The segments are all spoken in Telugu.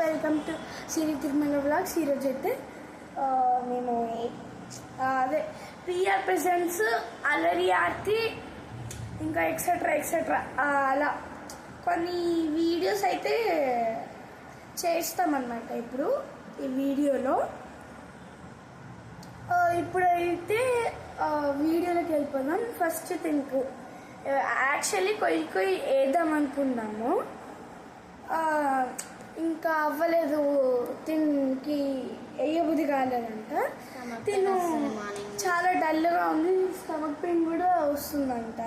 Welcome to Siri Tirumala blogs. ఈరోజు అయితే మేము అదే పిఆర్ ప్రెజెంట్స్ అల్లరి ఆర్తి ఇంకా ఎక్సెట్రా ఎక్సెట్రా అలా కొన్ని వీడియోస్ అయితే చేస్తామన్నమాట. ఇప్పుడు ఈ వీడియోలో ఇప్పుడైతే వీడియోలోకి వెళ్ళిపోదాం. ఫస్ట్ థింక్ యాక్చువల్లీ కొయ్యి వేద్దాం అనుకున్నాము, ఇంకా అవ్వలేదు. తినికి వేయబుద్ధి కాలేదంట. తిను చాలా డల్గా ఉంది, స్టమక్ పెయిన్ కూడా వస్తుందంట.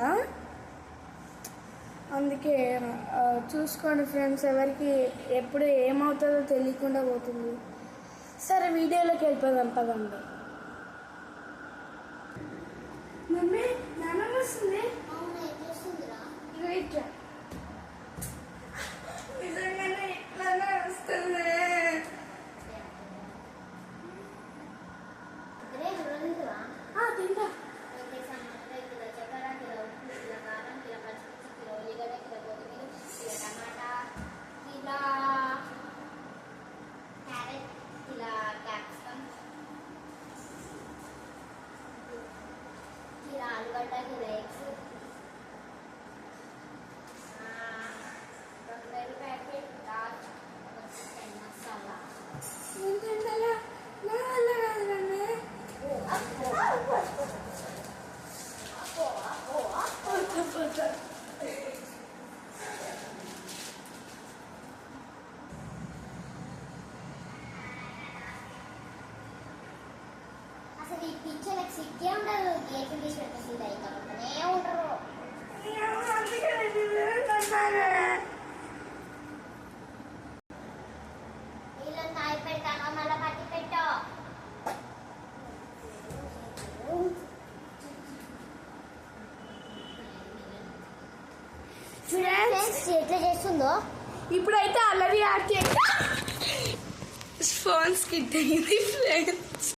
అందుకే చూసుకోండి ఫ్రెండ్స్, ఎవరికి ఎప్పుడు ఏమవుతుందో తెలియకుండా పోతుంది. సరే వీడియోలోకి వెళ్ళిపోదాం పదండి. మమ్మీ నాన్న వస్తుంది, నిజంగానే ఇట్లానే వస్తుంది. తింటా ఆలుగడ్డ kilo eggs, 2 packet chicken masala. అసలు ఈ పిచ్చలకు సిగ్గే ఉండదు. గేట్లు తీసి పెట్టేసింది అయిపోతూనే ఉంటారు. వీళ్ళని తాయి పెడతాను, మళ్ళీ పట్టి పెట్టు. ఎట్లా చేస్తుందో ఇప్పుడైతే అల్లరి ఆర్తి ఫోన్ స్కిట్ అయింది ఫ్రెండ్స్.